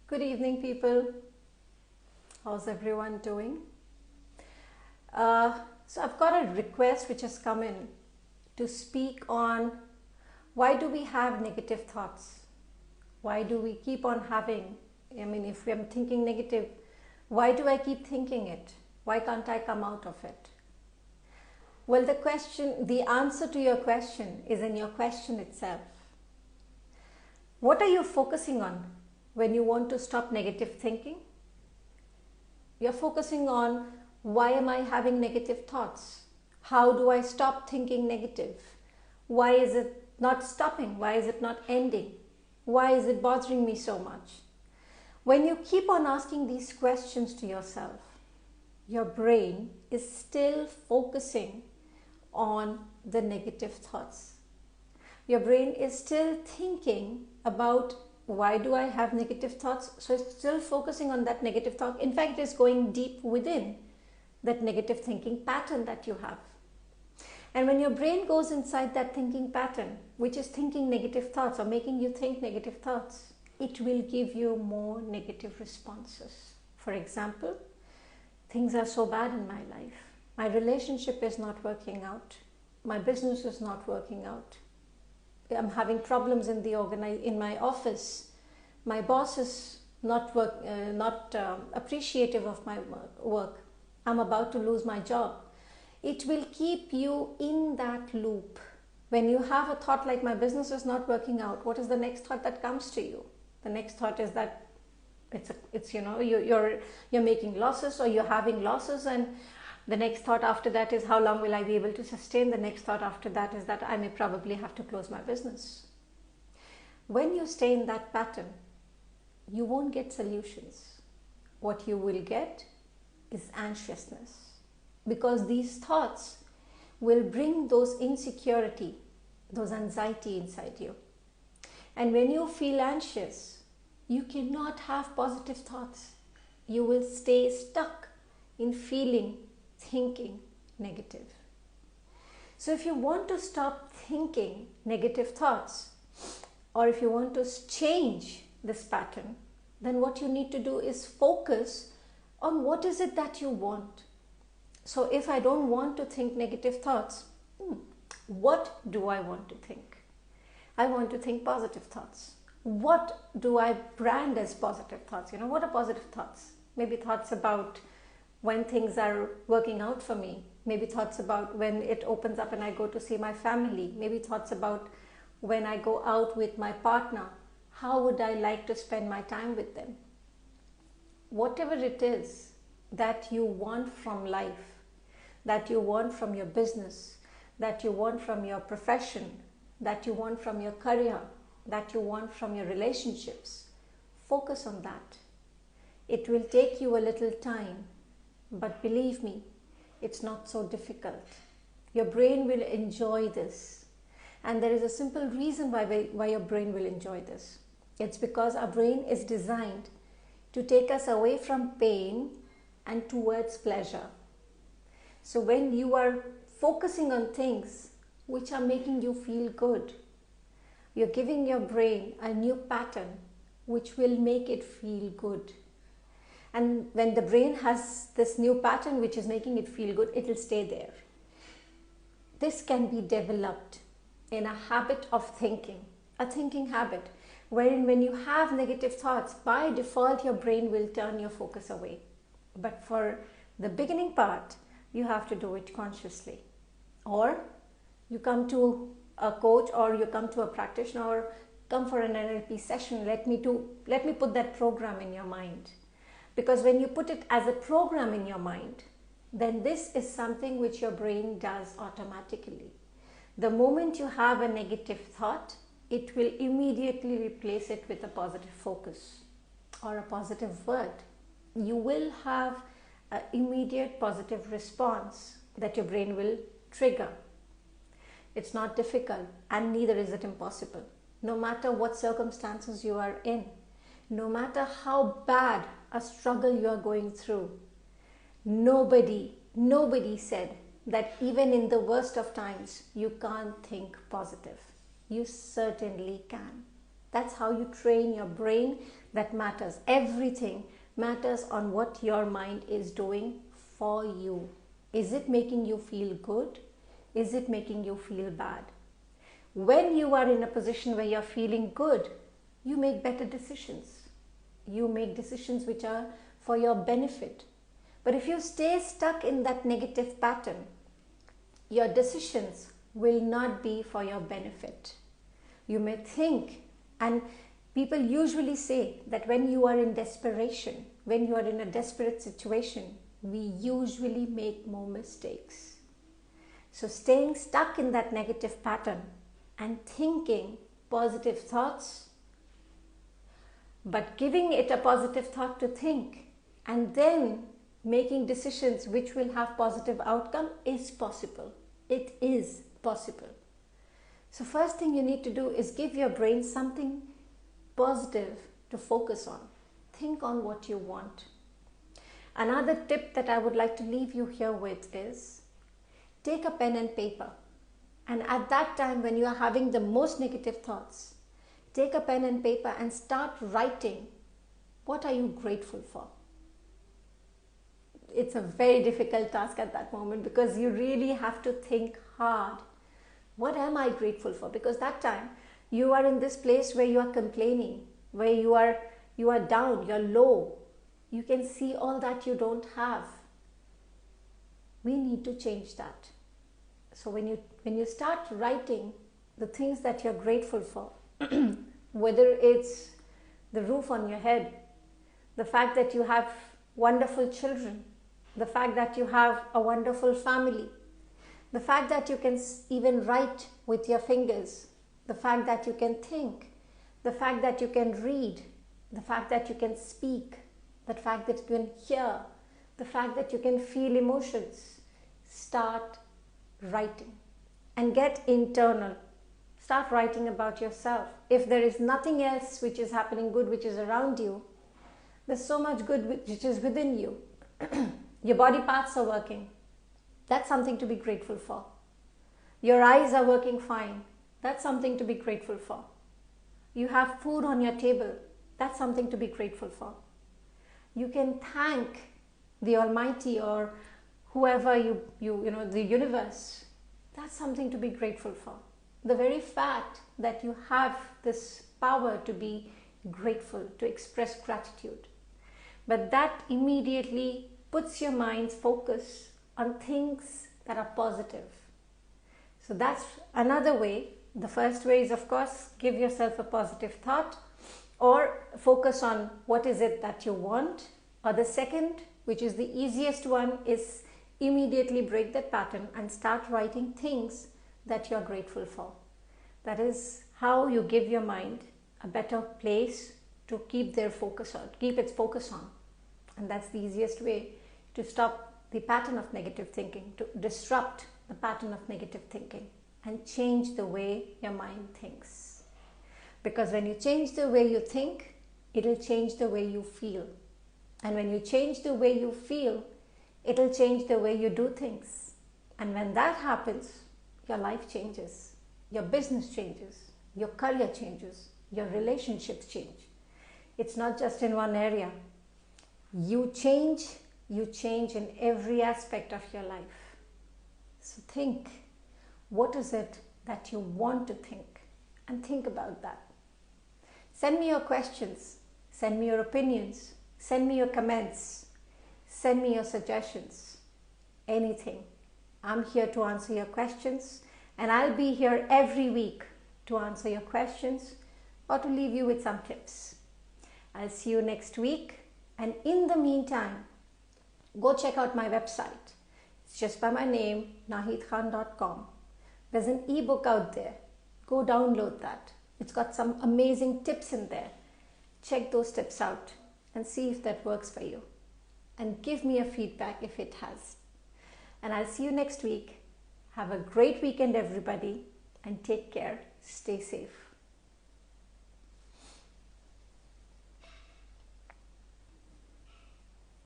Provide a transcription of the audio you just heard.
Good evening, people. How's everyone doing? So, I've got a request which has come in to speak on why do we have negative thoughts? Why do we keep on having? If I'm thinking negative, why do I keep thinking it? Why can't I come out of it? Well, the answer to your question is in your question itself. What are you focusing on when you want to stop negative thinking? You're focusing on why am I having negative thoughts? How do I stop thinking negative? Why is it not stopping? Why is it not ending? Why is it bothering me so much? When you keep on asking these questions to yourself, your brain is still focusing on the negative thoughts. Your brain is still thinking about why do I have negative thoughts? So it's still focusing on that negative thought. In fact, it's going deep within that negative thinking pattern that you have. And when your brain goes inside that thinking pattern, which is thinking negative thoughts or making you think negative thoughts, it will give you more negative responses. For example, things are so bad in my life. My relationship is not working out. My business is not working out. I'm having problems in my office. My boss is not appreciative of my work. I'm about to lose my job. It will keep you in that loop. When you have a thought like my business is not working out, what is the next thought that comes to you? The next thought is that you're making losses or you're having losses, and the next thought after that is how long will I be able to sustain? The next thought after that is that I may probably have to close my business. When you stay in that pattern, you won't get solutions. What you will get is anxiousness, because these thoughts will bring those insecurity, those anxiety inside you. And when you feel anxious, you cannot have positive thoughts. You will stay stuck in thinking negative. So if you want to stop thinking negative thoughts, or if you want to change this pattern, then what you need to do is focus on what is it that you want. So if I don't want to think negative thoughts, what do I want to think? I want to think positive thoughts. What do I brand as positive thoughts? What are positive thoughts? Maybe thoughts about when things are working out for me. Maybe thoughts about when it opens up and I go to see my family. Maybe thoughts about when I go out with my partner. How would I like to spend my time with them? Whatever it is that you want from life, that you want from your business, that you want from your profession, that you want from your career, that you want from your relationships, focus on that. It will take you a little time, but believe me, it's not so difficult. Your brain will enjoy this. And there is a simple reason why your brain will enjoy this. It's because our brain is designed to take us away from pain and towards pleasure. So when you are focusing on things which are making you feel good, you're giving your brain a new pattern which will make it feel good. And when the brain has this new pattern which is making it feel good, it will stay there. This can be developed in a habit of thinking, a thinking habit, wherein when you have negative thoughts, by default your brain will turn your focus away. But for the beginning part, you have to do it consciously. Or you come to a coach, or you come to a practitioner, or come for an NLP session. Let me put that program in your mind. Because when you put it as a program in your mind, then this is something which your brain does automatically. The moment you have a negative thought, it will immediately replace it with a positive focus or a positive word. You will have an immediate positive response that your brain will trigger. It's not difficult, and neither is it impossible. No matter what circumstances you are in, no matter how bad a struggle you are going through, nobody said that even in the worst of times you can't think positive. You certainly can. That's how you train your brain. That matters. Everything matters on what your mind is doing for you. Is it making you feel good? Is it making you feel bad? When you are in a position where you're feeling good, you make better decisions. You make decisions which are for your benefit. But if you stay stuck in that negative pattern, your decisions will not be for your benefit. You may think, and people usually say that when you are in desperation, when you are in a desperate situation, we usually make more mistakes. So staying stuck in that negative pattern and thinking positive thoughts, but giving it a positive thought to think and then making decisions which will have positive outcome is possible. It is possible. So first thing you need to do is give your brain something positive to focus on. Think on what you want. Another tip that I would like to leave you here with is take a pen and paper. And at that time when you are having the most negative thoughts, take a pen and paper and start writing. What are you grateful for? It's a very difficult task at that moment because you really have to think hard. What am I grateful for? Because that time you are in this place where you are complaining, where you are down, you're low. You can see all that you don't have. We need to change that. So when you start writing the things that you're grateful for, whether it's the roof on your head, the fact that you have wonderful children, the fact that you have a wonderful family, the fact that you can even write with your fingers, the fact that you can think, the fact that you can read, the fact that you can speak, the fact that you can hear, the fact that you can feel emotions. Start writing and get internal. Start writing about yourself. If there is nothing else which is happening good, which is around you, there's so much good which is within you. Your body parts are working. That's something to be grateful for. Your eyes are working fine. That's something to be grateful for. You have food on your table. That's something to be grateful for. You can thank the Almighty or whoever you know, the universe. That's something to be grateful for. The very fact that you have this power to be grateful, to express gratitude. But that immediately puts your mind's focus on things that are positive. So that's another way. The first way is, of course, give yourself a positive thought or focus on what is it that you want. Or the second, which is the easiest one, is immediately break that pattern and start writing things that you're grateful for. That is how you give your mind a better place to keep its focus on. And that's the easiest way to stop the pattern of negative thinking, to disrupt the pattern of negative thinking and change the way your mind thinks. Because when you change the way you think, it'll change the way you feel. And when you change the way you feel, it'll change the way you do things. And when that happens, your life changes, your business changes, your career changes, your relationships change. It's not just in one area. You change in every aspect of your life. So think, what is it that you want to think? And think about that. Send me your questions, send me your opinions, send me your comments, send me your suggestions, anything. I'm here to answer your questions, and I'll be here every week to answer your questions or to leave you with some tips. I'll see you next week, and in the meantime, go check out my website. It's just by my name, naheedkhan.com. There's an ebook out there. Go download that. It's got some amazing tips in there. Check those tips out and see if that works for you. And give me a feedback if it has. And I'll see you next week. Have a great weekend, everybody, and take care. Stay safe.